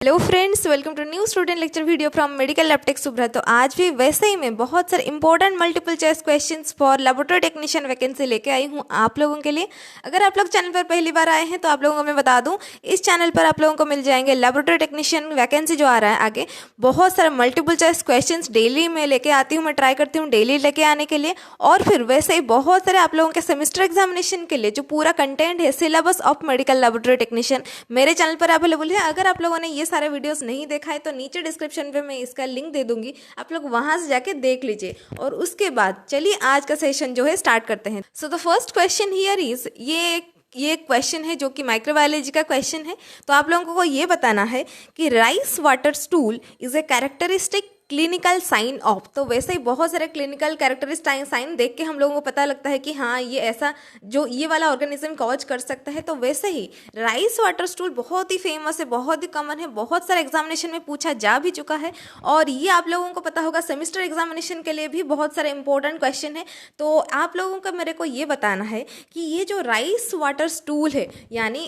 Hello friends, welcome to new student lecture video from medical lab tech Subrat. तो आज भी वैसे ही मैं बहुत सारे important multiple choice questions for laboratory technician vacancy लेके आई हूँ आप लोगों के लिए। अगर आप लोग चैनल पर पहली बार आए हैं तो आप लोगों को मैं बता दूं, इस चैनल पर आप लोगों को मिल जाएंगे लेबोरेटरी टेक्नीशियन वैकेंसी जो आ रहा है आगे, बहुत सारे मल्टीपल चॉइस क्वेश्चन डेली मैं लेके आती हूँ। मैं ट्राई करती हूँ डेली लेके आने के लिए। और फिर वैसे ही बहुत सारे आप लोगों के सेमेस्टर एग्जामिनेशन के लिए जो पूरा कंटेंट है syllabus of medical laboratory technician मेरे चैनल पर अवेलेबल है। अगर आप लोगों ने ये सारे वीडियोस नहीं देखा है तो नीचे डिस्क्रिप्शन पे मैं इसका लिंक दे दूंगी, आप लोग वहां से जाके देख लीजिए। और उसके बाद चलिए आज का सेशन जो है स्टार्ट करते हैं। So the first question here is, ये क्वेश्चन है जो कि माइक्रोबायोलॉजी का क्वेश्चन है। तो आप लोगों को ये बताना है कि rice water stool is a characteristic clinical sign of. तो वैसे ही बहुत सारे क्लिनिकल कैरेक्टरिस्टिक साइन देख के हम लोगों को पता लगता है कि हाँ ये ऐसा जो ये वाला ऑर्गेनिज्म कॉज कर सकता है। तो वैसे ही राइस वाटर स्टूल बहुत ही फेमस है, बहुत ही कॉमन है, बहुत सारे एग्जामिनेशन में पूछा जा भी चुका है। और ये आप लोगों को पता होगा सेमेस्टर एग्जामिनेशन के लिए भी बहुत सारे इंपॉर्टेंट क्वेश्चन है। तो आप लोगों का मेरे को ये बताना है कि ये जो राइस वाटर स्टूल है, यानी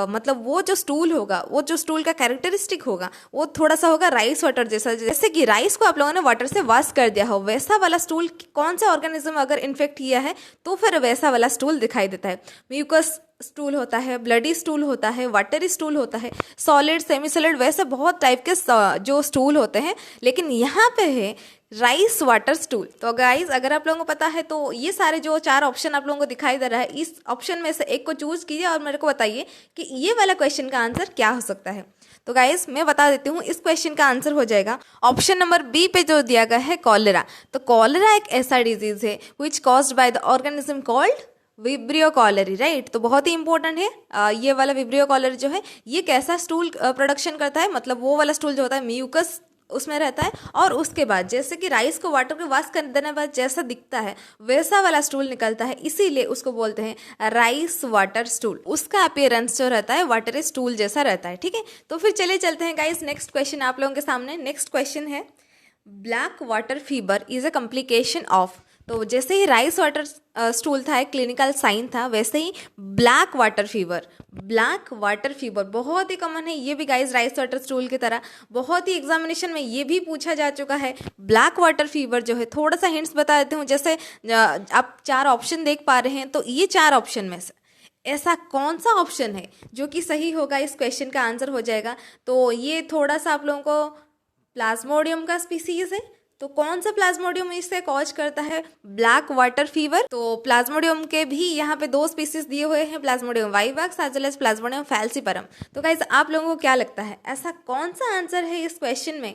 मतलब वो जो स्टूल होगा, वो जो स्टूल का कैरेक्टरिस्टिक होगा वो थोड़ा सा होगा राइस वाटर जैसा। जैसे कि राइस को आप लोगों ने वाटर से वॉश कर दिया हो, वैसा वाला स्टूल कौन सा ऑर्गेनिज्म अगर इन्फेक्ट किया है तो फिर वैसा वाला स्टूल दिखाई देता है। म्यूकस स्टूल होता है, ब्लडी स्टूल होता है, वाटरी स्टूल होता है, सॉलिड, सेमी सॉलिड, वैसे बहुत टाइप के जो स्टूल होते हैं। लेकिन यहाँ पे है राइस वाटर स्टूल। तो गाइस अगर आप लोगों को पता है तो ये सारे जो चार ऑप्शन आप लोगों को दिखाई दे रहा है, इस ऑप्शन में से एक को चूज कीजिए और मेरे को बताइए कि ये वाला क्वेश्चन का आंसर क्या हो सकता है। तो गाइस मैं बता देती हूँ, इस क्वेश्चन का आंसर हो जाएगा ऑप्शन नंबर बी पे जो दिया गया है, कॉलेरा। तो कॉलेरा एक ऐसा डिजीज है which caused by the organism called Vibrio cholerae, right. तो बहुत ही इंपॉर्टेंट है ये वाला विब्रियो कॉलरी जो है, ये कैसा स्टूल प्रोडक्शन करता है, मतलब वो वाला स्टूल जो होता है म्यूकस उसमें रहता है। और उसके बाद जैसे कि राइस को वाटर के वॉश कर देने के बाद जैसा दिखता है वैसा वाला स्टूल निकलता है, इसीलिए उसको बोलते हैं राइस वाटर स्टूल। उसका अपीयरेंस जो रहता है वाटर स्टूल जैसा रहता है, ठीक है। तो फिर चलिए चलते हैं गाइस, नेक्स्ट क्वेश्चन आप लोगों के सामने। नेक्स्ट क्वेश्चन है black water fever is a complication of. तो जैसे ही राइस वाटर स्टूल था, एक क्लिनिकल साइन था, वैसे ही ब्लैक वाटर फीवर बहुत ही कॉमन है। ये भी गाइस राइस वाटर स्टूल की तरह बहुत ही एग्जामिनेशन में ये भी पूछा जा चुका है। ब्लैक वाटर फीवर जो है, थोड़ा सा हिंट्स बता देती हूँ। जैसे आप चार ऑप्शन देख पा रहे हैं, तो ये चार ऑप्शन में से ऐसा कौन सा ऑप्शन है जो कि सही होगा, इस क्वेश्चन का आंसर हो जाएगा। तो ये थोड़ा सा आप लोगों को प्लाज्मोडियम का स्पीसीज है। तो कौन सा प्लाज्मोडियम इससे कॉज करता है ब्लैक वाटर फीवर? तो प्लाज्मोडियम के भी यहाँ पे दो स्पीसीज दिए हुए हैं, Plasmodium vivax as well as Plasmodium falciparum. तो गाइस आप लोगों को क्या लगता है ऐसा कौन सा आंसर है इस क्वेश्चन में,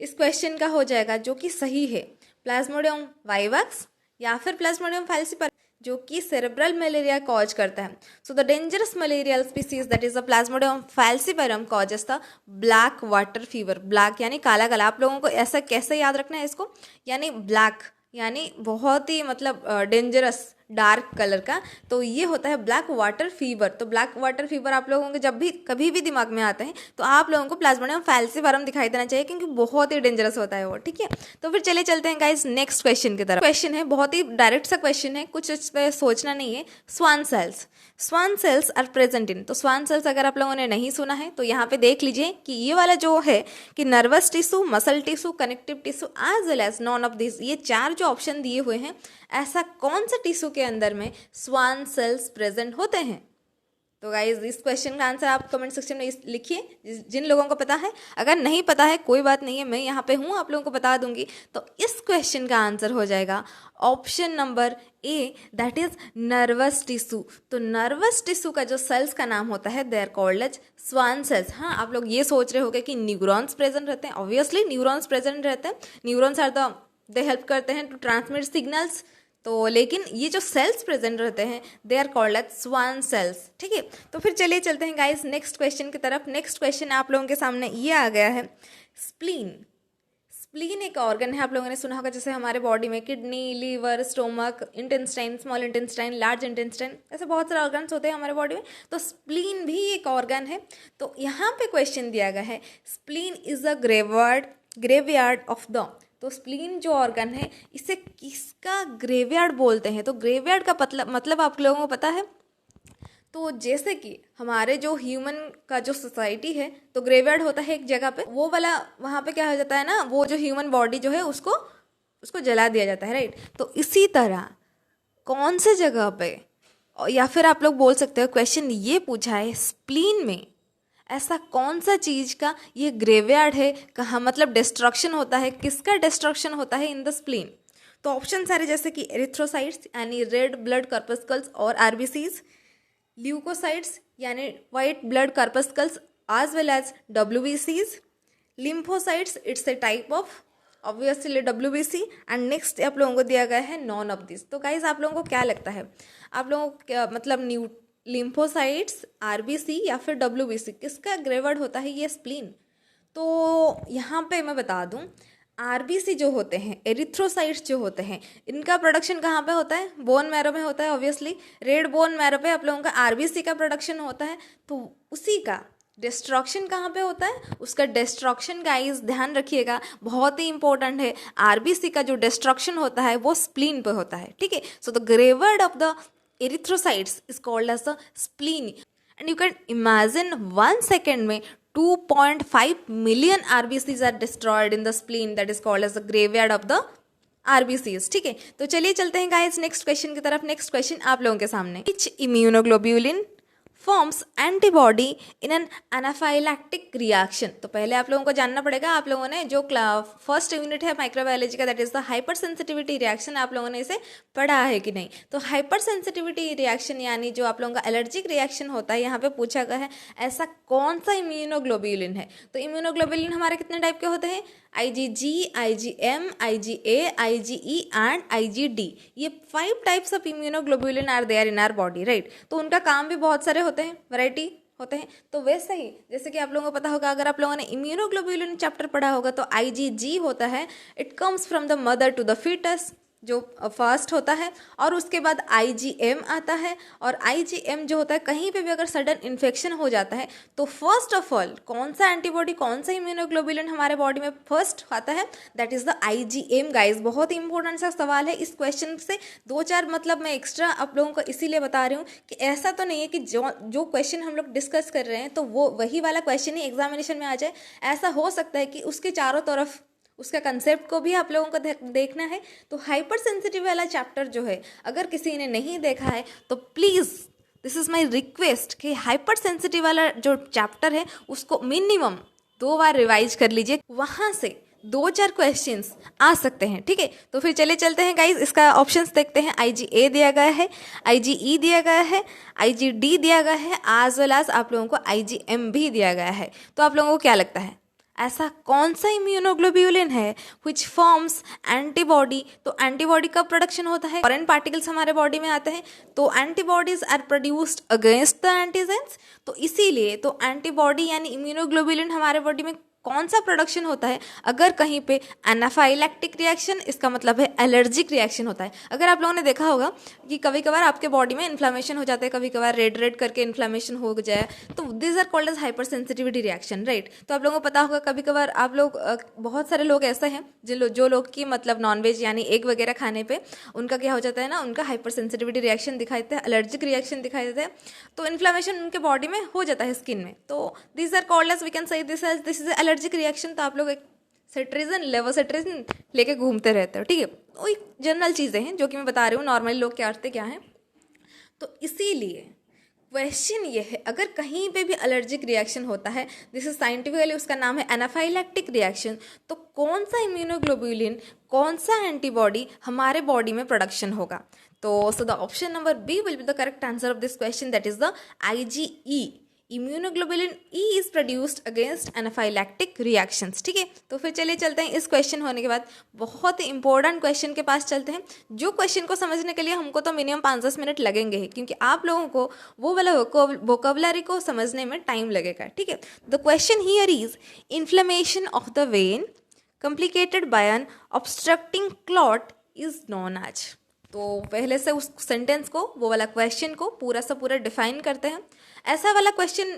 इस क्वेश्चन का हो जाएगा जो कि सही है? प्लाज्मोडियम वाइवाक्स या फिर प्लाज्मोडियम फैल्सीपरम जो कि सेरेब्रल मलेरिया कॉज करता है। So the dangerous malarial species that is the Plasmodium falciparum causes the black water fever. Black यानी काला काला। आप लोगों को ऐसा कैसे याद रखना है इसको, यानी ब्लैक यानी बहुत ही मतलब डेंजरस डार्क कलर का, तो ये होता है ब्लैक वाटर फीवर। तो ब्लैक वाटर फीवर आप लोगों के जब भी कभी भी दिमाग में आते हैं तो आप लोगों को प्लाज्मोडियम फैल्सीपरम दिखाई देना चाहिए, क्योंकि बहुत ही डेंजरस होता है वो, ठीक है। तो फिर चले चलते हैं गाइस नेक्स्ट क्वेश्चन की तरफ। क्वेश्चन है बहुत ही डायरेक्ट सा क्वेश्चन है, कुछ इस पर सोचना नहीं है। Schwann cells are present in. तो स्वान सेल्स अगर आप लोगों ने नहीं सुना है तो यहाँ पे देख लीजिए कि ये वाला जो है कि nervous tissue, muscle tissue, connective tissue as well as none of this, ये चार जो ऑप्शन दिए हुए हैं, ऐसा कौन सा टिश्यू के अंदर में स्वान सेल्स प्रेजेंट होते हैं? तो गाइज इस क्वेश्चन का आंसर आप कमेंट सेक्शन में लिखिए, जिन लोगों को पता है। अगर नहीं पता है कोई बात नहीं है, मैं यहाँ पे हूँ, आप लोगों को बता दूंगी। तो इस क्वेश्चन का आंसर हो जाएगा option number A, that is nervous tissue. तो नर्वस टिश्यू का जो सेल्स का नाम होता है, they are called as Schwann cells. हाँ, आप लोग ये सोच रहे होंगे कि न्यूरॉन्स प्रेजेंट रहते हैं। ऑब्वियसली न्यूरॉन्स प्रेजेंट रहते हैं, neurons are the they help करते हैं टू ट्रांसमिट सिग्नल्स। तो लेकिन ये जो सेल्स प्रेजेंट रहते हैं they are called as Schwann cells, ठीक है। तो फिर चलिए चलते हैं गाइस नेक्स्ट क्वेश्चन की तरफ। नेक्स्ट क्वेश्चन आप लोगों के सामने ये आ गया है, स्प्लीन एक ऑर्गन है, आप लोगों ने सुना होगा, जैसे हमारे बॉडी में kidney, liver, stomach, intestine, small intestine, large intestine, ऐसे बहुत सारे ऑर्गन्स होते हैं हमारे बॉडी में। तो स्प्लीन भी एक ऑर्गन है। तो यहाँ पे क्वेश्चन दिया गया है, spleen is a graveyard of the. तो स्प्लीन जो ऑर्गन है इसे किसका ग्रेवयार्ड बोलते हैं? तो ग्रेवयार्ड का मतलब आप लोगों को पता है? तो जैसे कि हमारे जो ह्यूमन का जो सोसाइटी है, तो ग्रेवयार्ड होता है एक जगह पे, वो वाला वहाँ पे क्या हो जाता है ना, वो जो ह्यूमन बॉडी जो है उसको उसको जला दिया जाता है, राइट। तो इसी तरह कौन से जगह पे, या फिर आप लोग बोल सकते हो क्वेश्चन ये पूछा है स्प्लीन में ऐसा कौन सा चीज का ये ग्रेवयार्ड है, कहाँ मतलब डिस्ट्रक्शन होता है, किसका डिस्ट्रक्शन होता है इन द स्प्लीन। तो ऑप्शन सारे जैसे कि एरिथ्रोसाइट्स यानी रेड ब्लड कर्पस्कल्स और आरबीसीज, ल्यूकोसाइट्स यानी white blood corpuscles as well as WBCs, lymphocytes it's a type of obviously WBC, and next आप लोगों को दिया गया है नॉन ऑफ दिस। तो गाइज आप लोगों को क्या लगता है, आप लोगों को क्या मतलब लिम्फोसाइट्स, आरबीसी या फिर WBC किसका ग्रेवयार्ड होता है ये स्प्लीन। तो यहाँ पे मैं बता दूँ, आरबीसी जो होते हैं, एरिथ्रोसाइट्स जो होते हैं, इनका प्रोडक्शन कहाँ पे होता है, बोन मैरो में होता है ऑब्वियसली। रेड बोन मैरो पे आप लोगों का आरबीसी का प्रोडक्शन होता है, तो उसी का डिस्ट्रक्शन कहाँ पे होता है, उसका डिस्ट्रक्शन गाइस ध्यान रखिएगा बहुत ही इंपॉर्टेंट है। आरबीसी का जो डिस्ट्रक्शन होता है वो स्प्लीन पे होता है, ठीक है। So the graveyard of the erythrocytes is called as the spleen, and you can imagine 1 second में 2.5 million RBCs are destroyed in the spleen, that is called as the graveyard of the RBCs, ठीक है। तो चलिए चलते हैं guys next question की तरफ। Next question आप लोगों के सामने, which immunoglobulin forms antibody in an anaphylactic reaction. तो पहले आप लोगों को जानना पड़ेगा, आप लोगों ने जो फर्स्ट यूनिट है माइक्रोबायोलॉजी का, that is the hyper sensitivity reaction, आप लोगों ने इसे पढ़ा है कि नहीं। तो हाइपर सेंसिटिविटी रिएक्शन यानी जो आप लोगों का एलर्जिक रिएक्शन होता है, यहाँ पे पूछा गया है ऐसा कौन सा इम्यूनोग्लोब्यूलिन है। तो इम्यूनोग्लोब्यूलिन हमारे कितने टाइप के होते हैं, IgG, IgM, IgA, IgE and IgD। ये 5 types of immunoglobulin are there in our body, right. तो उनका काम भी बहुत सारे होते हैं, वैरायटी होते हैं। तो वैसे ही जैसे कि आप लोगों को पता होगा, अगर आप लोगों ने इम्यूनोग्लोब्यूलिन चैप्टर पढ़ा होगा, तो IgG होता है, it comes from the mother to the foetus, जो फर्स्ट होता है। और उसके बाद IgM आता है, और IgM जो होता है कहीं पे भी अगर सडन इन्फेक्शन हो जाता है, तो फर्स्ट ऑफ ऑल कौन सा एंटीबॉडी, कौन सा इम्यूनोग्लोब्यूलिन हमारे बॉडी में फर्स्ट आता है, that is the IgM guys. बहुत ही इंपॉर्टेंट सा सवाल है, इस क्वेश्चन से 2-4 मतलब मैं एक्स्ट्रा आप लोगों को इसीलिए बता रही हूँ कि ऐसा तो नहीं है कि जो क्वेश्चन हम लोग डिस्कस कर रहे हैं तो वो वही वाला क्वेश्चन ही एग्जामिनेशन में आ जाए। ऐसा हो सकता है कि उसके चारों तरफ उसका कंसेप्ट को भी आप लोगों को देखना है। तो हाइपर सेंसिटिव वाला चैप्टर जो है, अगर किसी ने नहीं देखा है तो please this is my request कि हाइपर सेंसिटिव वाला जो चैप्टर है उसको मिनिमम 2 बार रिवाइज कर लीजिए, वहाँ से 2-4 क्वेश्चंस आ सकते हैं, ठीक है। तो फिर चले चलते हैं गाइज, इसका ऑप्शंस देखते हैं। IgA दिया गया है, IgE दिया गया है, IgD दिया गया है, एज वेल एज आप लोगों को IgM भी दिया गया है। तो आप लोगों को क्या लगता है ऐसा कौन सा इम्यूनोग्लोब्यूलिन है which forms एंटीबॉडी। तो एंटीबॉडी कब प्रोडक्शन होता है, फॉरेन पार्टिकल्स हमारे बॉडी में आते हैं, तो antibodies are produced against the antigens. तो इसीलिए तो एंटीबॉडी यानी इम्यूनोग्लोब्यूलिन हमारे बॉडी में कौन सा प्रोडक्शन होता है, अगर कहीं पे एनाफाइलैक्टिक रिएक्शन, इसका मतलब है एलर्जिक रिएक्शन होता है। अगर आप लोगों ने देखा होगा कि कभी कभार आपके बॉडी में इन्फ्लामेशन हो जाता है, कभी कभार रेड रेड करके इन्फ्लामेशन हो जाए, तो this are called as hypersensitivity reaction, right. तो आप लोगों को पता होगा कभी कभार आप लोग बहुत सारे लोग ऐसे हैं जो लोग की मतलब नॉनवेज यानी एग वगैरह खाने पर उनका क्या हो जाता है ना, उनका हाइपर सेंसिटिविटी रिएक्शन दिखाई देता है, एलर्जिक रिएक्शन दिखाई देता है, तो इन्फ्लामेशन उनके बॉडी में हो जाता है स्किन में। तो this are called as we can say this is allergic reaction. तो आप लोग एक सेट्रिजन लेवोसेट्रिजन लेके घूमते रहते हो, ठीक है। वो एक जनरल चीज़ें हैं जो कि मैं बता रही हूँ, नॉर्मली लोग क्या करते क्या हैं। तो इसीलिए क्वेश्चन ये है, अगर कहीं पे भी एलर्जिक रिएक्शन होता है, दिस इज साइंटिफिकली उसका नाम है एनाफाइलैक्टिक रिएक्शन, तो कौन सा इम्यूनोग्लोब्यूलिन, कौन सा एंटीबॉडी हमारे बॉडी में प्रोडक्शन होगा। तो so the option number B will be the correct answer of this question, that is the IgE। Immunoglobulin E is produced against anaphylactic reactions, ठीक है। तो फिर चलिए चलते हैं इस क्वेश्चन होने के बाद बहुत ही इंपॉर्टेंट क्वेश्चन के पास चलते हैं, जो क्वेश्चन को समझने के लिए हमको तो मिनिमम 5-10 मिनट लगेंगे ही, क्योंकि आप लोगों को वो वाला वोकैबुलरी को समझने में टाइम लगेगा, ठीक है। The question here is inflammation of the vein complicated by an obstructing clot is known as. तो पहले से उस सेंटेंस को, वो वाला क्वेश्चन को पूरा सा पूरा डिफाइन करते हैं। ऐसा वाला क्वेश्चन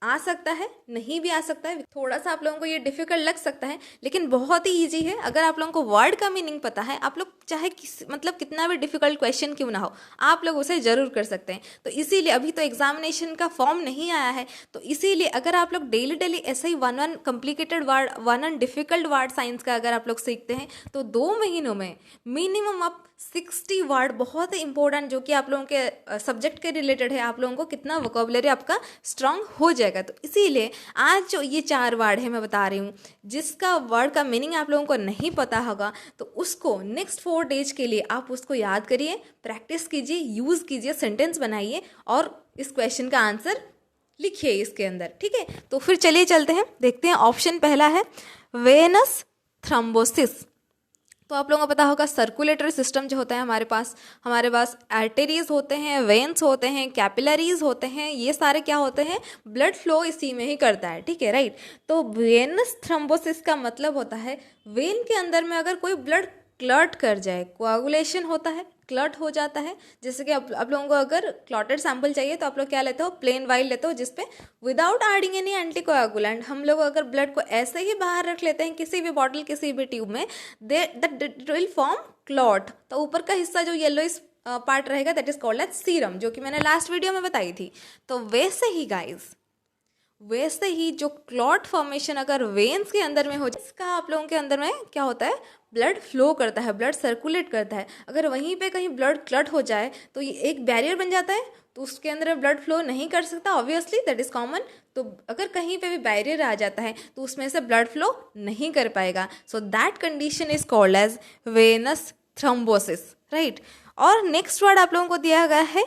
आ सकता है, नहीं भी आ सकता है, थोड़ा सा आप लोगों को ये डिफिकल्ट लग सकता है, लेकिन बहुत ही इजी है। अगर आप लोगों को वर्ड का मीनिंग पता है, आप लोग चाहे मतलब कितना भी डिफिकल्ट क्वेश्चन क्यों ना हो, आप लोग उसे जरूर कर सकते हैं। तो इसीलिए अभी तो एग्जामिनेशन का फॉर्म नहीं आया है, तो इसीलिए अगर आप लोग डेली डेली ऐसे ही one complicated word, one difficult word science का अगर आप लोग सीखते हैं, तो 2 महीनों में मिनिमम आप 60 वर्ड, बहुत ही इंपॉर्टेंट, जो कि आप लोगों के सब्जेक्ट के रिलेटेड है, आप लोगों को कितना वोकेबुलरी आपका स्ट्रांग हो जाएगा। तो इसीलिए आज जो ये 4 वर्ड है मैं बता रही हूँ, जिसका वर्ड का मीनिंग आप लोगों को नहीं पता होगा, तो उसको नेक्स्ट 4 डेज के लिए आप उसको याद करिए, प्रैक्टिस कीजिए, यूज़ कीजिए, सेंटेंस बनाइए और इस क्वेश्चन का आंसर लिखिए इसके अंदर, ठीक है। तो फिर चलिए चलते हैं, देखते हैं। ऑप्शन पहला है वेनस थ्रोम्बोसिस। तो आप लोगों को पता होगा सर्कुलेटरी सिस्टम जो होता है हमारे पास आर्टेरीज होते हैं, वेन्स होते हैं, कैपिलरीज होते हैं, ये सारे क्या होते हैं, ब्लड फ्लो इसी में ही करता है, ठीक है, राइट। तो वेनस थ्रोम्बोसिस का मतलब होता है वेन के अंदर में अगर कोई ब्लड क्लॉट कर जाए, कोआगुलेशन होता है, क्लॉट हो जाता है। जैसे कि आप लोगों को अगर क्लॉटेड सैंपल चाहिए तो आप लोग क्या लेते हो, प्लेन वाइल लेते हो, जिसपे विदाउट एडिंग एनी एंटीकोआगुलेंट हम लोग अगर ब्लड को ऐसे ही बाहर रख लेते हैं किसी भी बॉटल, किसी भी ट्यूब में, दैट विल फॉर्म क्लॉट। तो ऊपर का हिस्सा जो येलो इस पार्ट रहेगा, that is called as serum, जो कि मैंने लास्ट वीडियो में बताई थी। तो वैसे ही जो क्लॉट फॉर्मेशन अगर वेन्स के अंदर में हो जाए, इसका आप लोगों के अंदर में क्या होता है, ब्लड फ्लो करता है, ब्लड सर्कुलेट करता है। अगर वहीं पे कहीं ब्लड क्लॉट हो जाए तो ये एक बैरियर बन जाता है, तो उसके अंदर ब्लड फ्लो नहीं कर सकता, ऑब्वियसली दैट इज कॉमन। तो अगर कहीं पे भी बैरियर आ जाता है तो उसमें से ब्लड फ्लो नहीं कर पाएगा। So that condition is called as venous thrombosis, right. और नेक्स्ट वर्ड आप लोगों को दिया गया है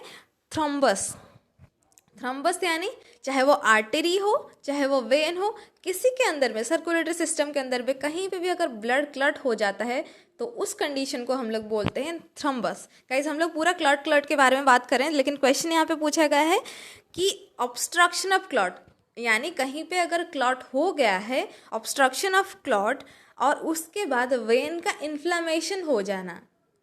थ्रोम्बस। थ्रोम्बस यानी चाहे वो आर्टरी हो, चाहे वो वेन हो, किसी के अंदर में, सर्कुलेटरी सिस्टम के अंदर में कहीं पे भी अगर ब्लड क्लॉट हो जाता है तो उस कंडीशन को हम लोग बोलते हैं थ्रोम्बस। गाइस हम लोग पूरा क्लॉट के बारे में बात करें, लेकिन क्वेश्चन यहाँ पे पूछा गया है कि ऑब्स्ट्रक्शन ऑफ क्लॉट, यानी कहीं पे अगर क्लॉट हो गया है, ऑब्स्ट्रक्शन ऑफ क्लॉट, और उसके बाद वेन का इन्फ्लेमेशन हो जाना,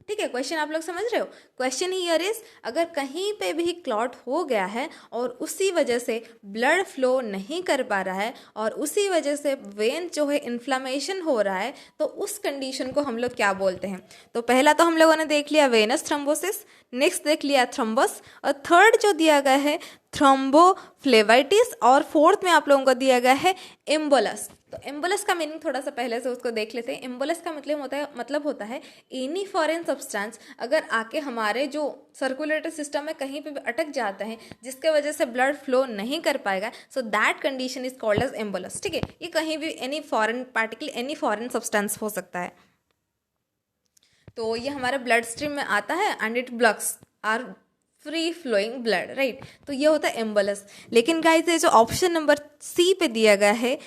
ठीक है। क्वेश्चन आप लोग समझ रहे हो। क्वेश्चन हियर इज, अगर कहीं पे भी क्लॉट हो गया है और उसी वजह से ब्लड फ्लो नहीं कर पा रहा है और उसी वजह से वेन जो है इन्फ्लेमेशन हो रहा है, तो उस कंडीशन को हम लोग क्या बोलते हैं। तो पहला तो हम लोगों ने देख लिया वेनस थ्रोम्बोसिस, नेक्स्ट देख लिया थ्रोम्बस, और थर्ड जो दिया गया है थ्रोम्बोफ्लेबाइटिस, और फोर्थ में आप लोगों को दिया गया है एम्बोलस। तो एम्बोलस का मीनिंग थोड़ा सा पहले से उसको देख लेते हैं। एम्बोलस का मतलब होता है एनी फॉरेन सब्सटेंस अगर आके हमारे जो सर्कुलेटरी सिस्टम में कहीं पे भी अटक जाता है, जिसके वजह से ब्लड फ्लो नहीं कर पाएगा, so that condition is called as embolus, ठीक है। ये कहीं भी any foreign particle, any foreign substance हो सकता है। तो ये हमारे ब्लड स्ट्रीम में आता है and it blocks our free flowing blood, right. तो ये होता है एम्बोलस। लेकिन गाइस ये जो ऑप्शन नंबर सी पे दिया गया है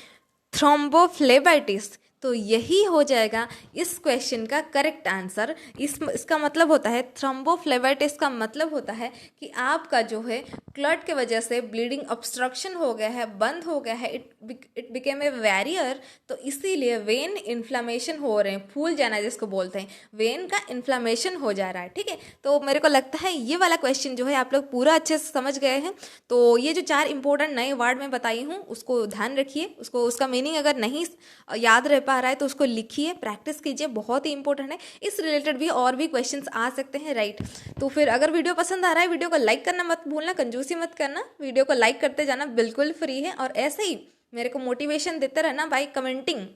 थ्रोम्बोफ्लेबाइटिस, तो यही हो जाएगा इस क्वेश्चन का करेक्ट आंसर। इसका मतलब होता है, थ्रोम्बोफ्लेबाइटिस का मतलब होता है कि आपका जो है क्लॉट के वजह से ब्लीडिंग ऑब्स्ट्रक्शन हो गया है, बंद हो गया है, इट बिकेम ए बैरियर, तो इसीलिए वेन इन्फ्लामेशन हो रहे हैं, फूल जाना जिसको बोलते हैं, वेन का इन्फ्लामेशन हो जा रहा है, ठीक है। तो मेरे को लगता है ये वाला क्वेश्चन जो है आप लोग पूरा अच्छे से समझ गए हैं। तो ये जो 4 इंपॉर्टेंट नए वर्ड मैं बताई हूँ उसको ध्यान रखिए, उसका मीनिंग अगर नहीं याद रह पा रहा है तो उसको लिखिए, प्रैक्टिस कीजिए, बहुत ही इंपॉर्टेंट है। इस रिलेटेड भी और भी क्वेश्चंस आ सकते हैं, राइट। तो फिर अगर वीडियो पसंद आ रहा है, वीडियो को लाइक करना मत भूलना, कंजूसी मत करना, वीडियो को लाइक करते जाना, बिल्कुल फ्री है। और ऐसे ही मेरे को मोटिवेशन देते रहना बाय कमेंटिंग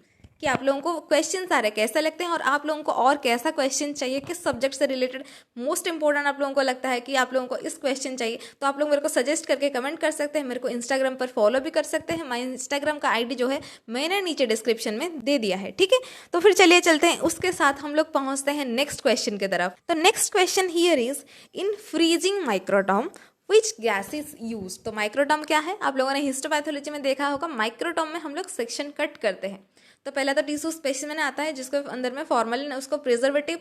कि आप लोगों को क्वेश्चन आ रहे कैसे लगते हैं और आप लोगों को और कैसा क्वेश्चन चाहिए, किस सब्जेक्ट से रिलेटेड मोस्ट इंपॉर्टेंट आप लोगों को लगता है कि आप लोगों को इस क्वेश्चन चाहिए, तो आप लोग मेरे को सजेस्ट करके कमेंट कर सकते हैं। मेरे को इंस्टाग्राम पर फॉलो भी कर सकते हैं, माय इंस्टाग्राम का आईडी जो है मैंने नीचे डिस्क्रिप्शन में दे दिया है, ठीक है। तो फिर चलिए चलते हैं, उसके साथ हम लोग पहुंचते हैं नेक्स्ट क्वेश्चन की तरफ। तो next question here is, in freezing microtome which gas is use. तो माइक्रोटॉम क्या है, आप लोगों ने हिस्टोपैथोलॉजी में देखा होगा, माइक्रोटॉम में हम लोग सेक्शन कट करते हैं। तो पहला तो टिश्यू स्पेसिमेन आता है जिसको अंदर में फॉर्मलिन, उसको preservative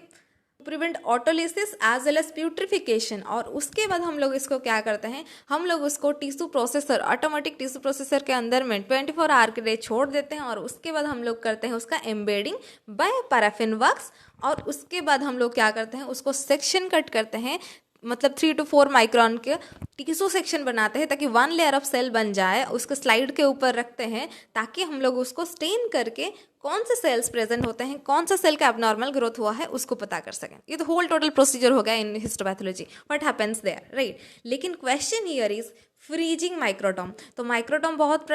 prevent autolysis as well as putrefaction, और उसके बाद हम लोग इसको क्या करते हैं, हम लोग उसको tissue processor, automatic tissue processor के अंदर में 24 आवर के लिए छोड़ देते हैं, और उसके बाद हम लोग करते हैं उसका एम्बेडिंग बाय पैराफिन वैक्स, और उसके बाद हम लोग क्या करते हैं, उसको सेक्शन कट करते हैं मतलब 3 to 4 माइक्रोन के टिश्यू सेक्शन बनाते हैं ताकि 1 लेयर ऑफ सेल बन जाए, उसको स्लाइड के ऊपर रखते हैं ताकि हम लोग उसको स्टेन करके कौन से सेल्स प्रेजेंट होते हैं, कौन सा सेल का एबनॉर्मल ग्रोथ हुआ है उसको पता कर सकें। ये तो होल टोटल प्रोसीजर हो गया in histopathology, what happens there, right. लेकिन question here is freezing microtome. तो माइक्रोटोम बहुत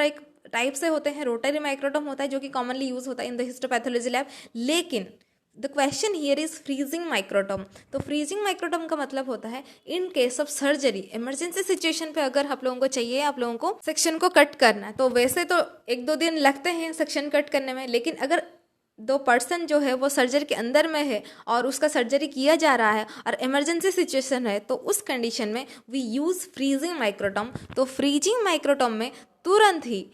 टाइप से होते हैं। रोटरी माइक्रोटोम होता है जो कि कॉमनली यूज होता है इन द हिस्टोपैथोलॉजी लैब, लेकिन the question here is freezing microtome. तो फ्रीजिंग माइक्रोटोम का मतलब होता है in case of surgery, emergency situation पे अगर आप लोगों को चाहिए, आप लोगों को सेक्शन को कट करना है, तो वैसे तो 1-2 दिन लगते हैं सेक्शन कट करने में, लेकिन अगर 2 पर्सन जो है वो सर्जरी के अंदर में है और उसका सर्जरी किया जा रहा है और इमरजेंसी सिचुएशन है, तो उस कंडीशन में वी यूज़ फ्रीजिंग माइक्रोटोम। तो फ्रीजिंग माइक्रोटोम में तुरंत ही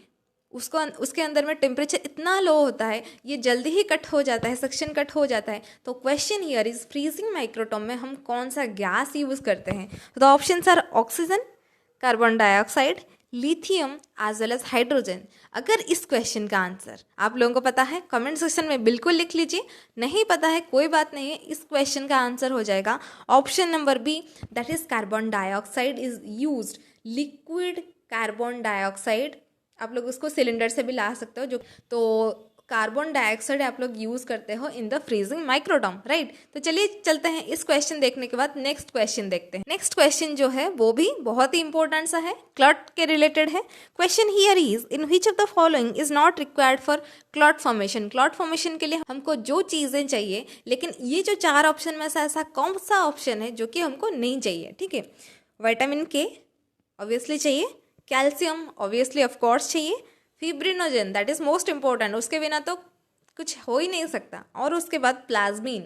उसके अंदर में टेम्परेचर इतना लो होता है, ये जल्दी ही कट हो जाता है, सेक्शन कट हो जाता है। तो question here is freezing microtome में हम कौन सा गैस यूज़ करते हैं। तो the options are oxygen, carbon dioxide, lithium as well as hydrogen. अगर इस क्वेश्चन का आंसर आप लोगों को पता है कमेंट सेक्शन में बिल्कुल लिख लीजिए, नहीं पता है कोई बात नहीं है, इस क्वेश्चन का आंसर हो जाएगा option number B, that is carbon dioxide is used. Liquid carbon dioxide, आप लोग उसको सिलेंडर से भी ला सकते हो, जो तो कार्बन डाइऑक्साइड आप लोग यूज़ करते हो in the freezing microtome, right. तो चलिए चलते हैं, इस क्वेश्चन देखने के बाद नेक्स्ट क्वेश्चन देखते हैं। नेक्स्ट क्वेश्चन जो है वो भी बहुत ही इंपॉर्टेंट सा है, क्लॉट के रिलेटेड है। Question here is in which of the following is not required for clot formation. Clot formation के लिए हमको जो चीज़ें चाहिए, लेकिन ये जो 4 ऑप्शन में से ऐसा कौन सा ऑप्शन है जो कि हमको नहीं चाहिए, ठीक है। विटामिन के ऑब्वियसली चाहिए, कैल्शियम ऑब्वियसली ऑफकोर्स चाहिए, fibrinogen that is most important, उसके बिना तो कुछ हो ही नहीं सकता, और उसके बाद प्लाज्मीन।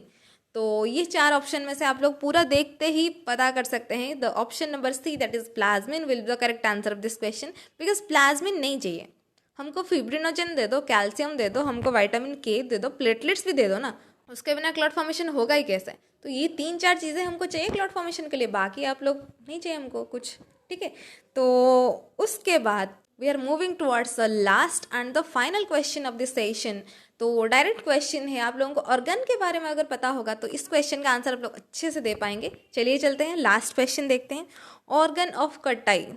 तो ये 4 ऑप्शन में से आप लोग पूरा देखते ही पता कर सकते हैं the option number C that is plasmin will be the correct answer of this question, because plasmin नहीं चाहिए हमको। फिब्रिनोजन दे दो, कैल्शियम दे दो, हमको विटामिन के दे दो, प्लेटलेट्स भी दे दो ना, उसके बिना क्लॉट फॉर्मेशन होगा ही कैसे। तो ये 3-4 चीज़ें हमको चाहिए क्लॉट फॉर्मेशन के लिए, बाकी आप लोग नहीं चाहिए हमको कुछ, ठीक है। तो उसके बाद we are moving towards the last and the final question of this session. तो डायरेक्ट क्वेश्चन है, आप लोगों को ऑर्गन के बारे में अगर पता होगा तो इस क्वेश्चन का आंसर आप लोग अच्छे से दे पाएंगे। चलिए चलते हैं, लास्ट क्वेश्चन देखते हैं। Organ of Corti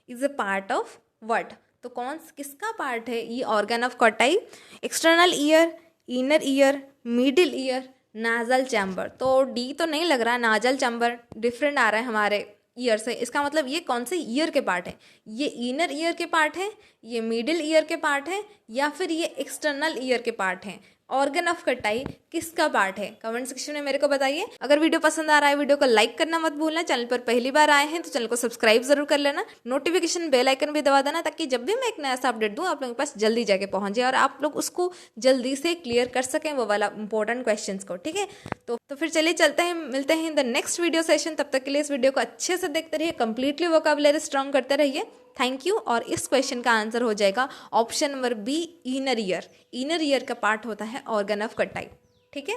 is a part of what. तो किसका पार्ट है ये organ of Corti? External ear, inner ear, middle ear, nasal chamber. तो डी तो नहीं लग रहा, नाजल चैम्बर डिफरेंट आ रहा है हमारे ईयर से, इसका मतलब ये कौन से ईयर के पार्ट है? ये इनर ईयर के पार्ट है, ये मिडिल ईयर के पार्ट है, या फिर ये एक्सटर्नल ईयर के पार्ट है? ऑर्गन ऑफ कटाई किसका पार्ट है? कमेंट सेक्शन में मेरे को बताइए। अगर वीडियो पसंद आ रहा है वीडियो को लाइक करना मत भूलना, चैनल पर पहली बार आए हैं तो चैनल को सब्सक्राइब जरूर कर लेना, नोटिफिकेशन बेल आइकन भी दबा देना ताकि जब भी मैं एक नया सा अपडेट दूं आप लोगों के पास जल्दी जाके पहुंच जाए और आप लोग उसको जल्दी से क्लियर कर सकें, वो वाला इंपॉर्टेंट क्वेश्चन को, ठीक है। तो फिर चलिए चलते हैं, मिलते हैं in the next video session. तब तक के लिए इस वीडियो को अच्छे से देखते रहिए, कंप्लीटली वोकैबुलरी स्ट्रॉन्ग करते रहिए। Thank you. और इस क्वेश्चन का आंसर हो जाएगा option number B, inner ear. Inner ear का पार्ट होता है ऑर्गन ऑफ कटाई, ठीक है।